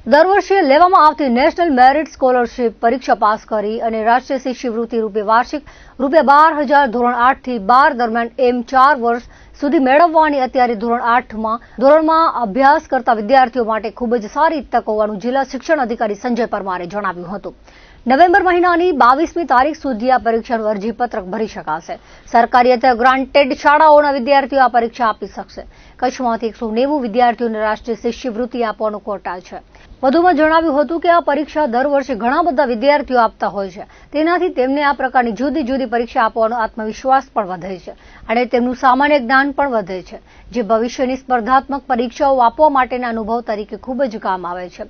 દર વર્ષે લેવામાં આવતી નેશનલ મેરિટ સ્કોલરશીપ પરીક્ષા પાસ કરી અને રાષ્ટ્રીય શિષ્યવૃત્તિ રૂપે વાર્ષિક ₹12,000 ધોરણ 8 થી 12 દરમિયાન એમ 4 વર્ષ સુધી મેળવવાની અત્યારે ધોરણમાં અભ્યાસ કરતા વિદ્યાર્થીઓ માટે ખૂબ જ સારી તક હોવાનું જિલ્લા શિક્ષણ અધિકારી સંજય પરમારે જણાવ્યું હતું। નવેમ્બર મહિનાની 22મી તારીખ સુધી આ પરીક્ષાનું અરજીપત્રક ભરી શકાશે। સરકારી અથવા ગ્રાન્ટેડ શાળાઓના વિદ્યાર્થીઓ આ પરીક્ષા આપી શકશે। કચ્છમાંથી 190 વિદ્યાર્થીઓને રાષ્ટ્રીય શિષ્યવૃત્તિ આપવાનો કોટા છે। વધુમાં જણાવ્યું હતું કે આ પરીક્ષા દર વર્ષે ઘણા બધા વિદ્યાર્થીઓ આપતા હોય છે, તેનાથી તેમને આ પ્રકારની જુદી જુદી પરીક્ષા આપવાનો આત્મવિશ્વાસ પણ વધે છે અને તેમનું સામાન્ય જ્ઞાન પણ વધે છે, જે ભવિષ્યની સ્પર્ધાત્મક પરીક્ષાઓ આપવા માટેના અનુભવ તરીકે ખૂબ જ કામ આવે છે।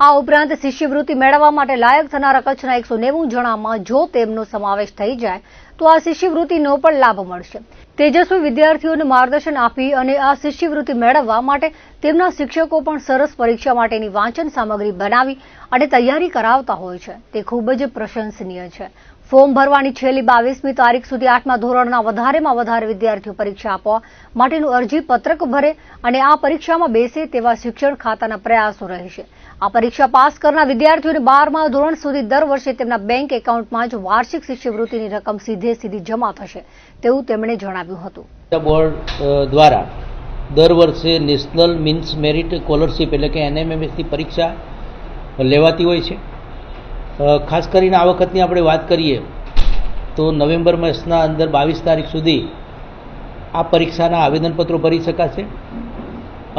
આ ઉપરાંત શિષ્યવૃત્તિ મેળવવા માટે લાયક થનારા કચ્છના 190 જણામાં જો તેમનો સમાવેશ થઈ જાય તો આ શિષ્યવૃત્તિનો પણ લાભ મળશે। તેજસ્વી વિદ્યાર્થીઓને માર્ગદર્શન આપી અને આ શિષ્યવૃત્તિ મેળવવા માટે તેમના શિક્ષકો પણ સરસ પરીક્ષા માટેની વાંચન સામગ્રી બનાવી અને તૈયારી કરાવતા હોય છે, તે ખૂબ જ પ્રશંસનીય છે। ફોર્મ ભરવાની છેલ્લી 22મી તારીખ સુધી 8મા ધોરણના વધારેમાં વધારે વિદ્યાર્થીઓ પરીક્ષા આપવા માટેનું અરજીપત્રક ભરે અને આ પરીક્ષામાં બેસે તેવા શિક્ષણ ખાતાના પ્રયાસો રહેશે। આ પરીક્ષા પાસ કરનાર વિદ્યાર્થીઓને 12મા ધોરણ સુધી દર વર્ષે તેમના બેંક એકાઉન્ટમાં જ વાર્ષિક શિષ્યવૃત્તિની રકમ સીધી જમા થશે તેવું તેમણે જણાવ્યું હતું। બોર્ડ દ્વારા દર વર્ષે નેશનલ મીન્સ મેરિટ સ્કોલરશીપ એટલે કે NMMSની પરીક્ષા લેવાતી હોય છે। ખાસ કરીને આ વખતની આપણે વાત કરીએ તો નવેમ્બર માસના અંદર 22 તારીખ સુધી આ પરીક્ષાના આવેદનપત્રો ભરી શકાશે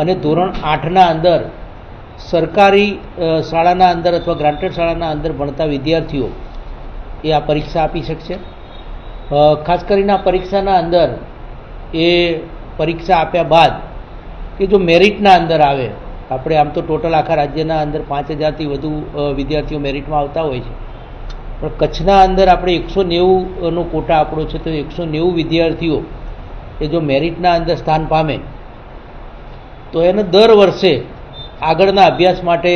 અને ધોરણ 8ના અંદર સરકારી શાળાના અંદર અથવા ગ્રાન્ટેડ શાળાના અંદર ભણતા વિદ્યાર્થીઓ એ આ પરીક્ષા આપી શકશે। ખાસ કરીને આ પરીક્ષાના અંદર એ પરીક્ષા આપ્યા બાદ કે જો મેરિટના અંદર આવે, આપણે આમ તો ટોટલ આખા રાજ્યના અંદર 5,000થી વધુ વિદ્યાર્થીઓ મેરિટમાં આવતા હોય છે, પણ કચ્છના અંદર આપણે 190નો કોટા આપણો છે, તો 190 વિદ્યાર્થીઓ એ જો મેરિટના અંદર સ્થાન પામે તો એને દર વર્ષે આગળના અભ્યાસ માટે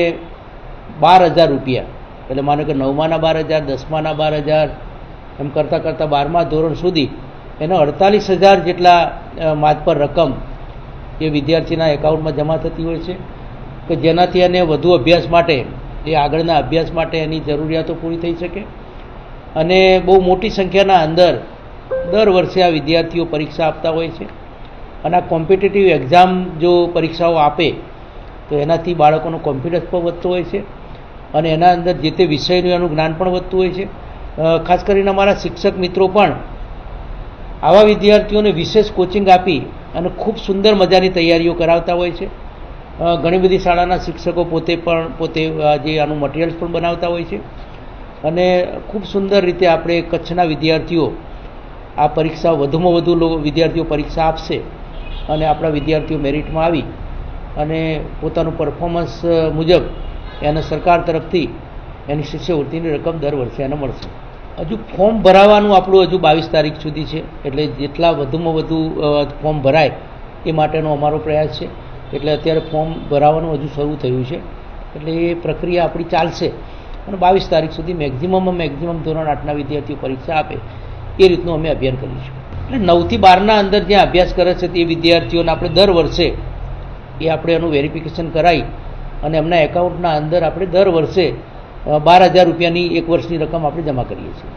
₹12,000 એટલે માનો કે 9માના 12,000, 10માના 12,000 એમ કરતાં 12મા ધોરણ સુધી એને 48,000 જેટલા માતબર રકમ એ વિદ્યાર્થીના એકાઉન્ટમાં જમા થતી હોય છે કે જેનાથી એને વધુ અભ્યાસ માટે એ આગળના અભ્યાસ માટે એની જરૂરિયાતો પૂરી થઈ શકે અને બહુ મોટી સંખ્યાના અંદર દર વર્ષે આ વિદ્યાર્થીઓ પરીક્ષા આપતા હોય છે અને આ કોમ્પિટિટિવ એક્ઝામ જો પરીક્ષાઓ આપે તો એનાથી બાળકોનો કોન્ફિડન્સ પણ વધતો હોય છે અને એના અંદર જે તે વિષયનું એનું જ્ઞાન પણ વધતું હોય છે। ખાસ કરીને અમારા શિક્ષક મિત્રો પણ આવા વિદ્યાર્થીઓને વિશેષ કોચિંગ આપી અને ખૂબ સુંદર મજાની તૈયારીઓ કરાવતા હોય છે। ઘણી બધી શાળાના શિક્ષકો પોતે જે આનું મટીરિયલ્સ પણ બનાવતા હોય છે અને ખૂબ સુંદર રીતે આપણે કચ્છના વિદ્યાર્થીઓ આ પરીક્ષા વધુમાં વધુ વિદ્યાર્થીઓ પરીક્ષા આપશે અને આપણા વિદ્યાર્થીઓ મેરિટમાં આવી અને પોતાનું પરફોર્મન્સ મુજબ એને સરકાર તરફથી એની શિષ્યવૃત્તિની રકમ દર વર્ષે એને મળશે। હજુ ફોર્મ ભરાવાનું આપણું હજુ 22 તારીખ સુધી છે, એટલે જેટલા વધુમાં વધુ ફોર્મ ભરાય એ માટેનો અમારો પ્રયાસ છે। એટલે અત્યારે ફોર્મ ભરાવાનું હજુ શરૂ થયું છે, એટલે એ પ્રક્રિયા આપણી ચાલશે અને 22 તારીખ સુધી મેક્ઝિમમ ધોરણ 8ના વિદ્યાર્થીઓ પરીક્ષા આપે એ રીતનું અમે અભિયાન કરીશું। એટલે 9થી 12ના અંદર જ્યાં અભ્યાસ કરે છે તે વિદ્યાર્થીઓને આપણે દર વર્ષે એ આપણે એનું વેરિફિકેશન કરાવી અને એમના એકાઉન્ટના અંદર આપણે દર વર્ષે ₹12,000ની એક વર્ષની રકમ આપણે જમા કરીએ છીએ।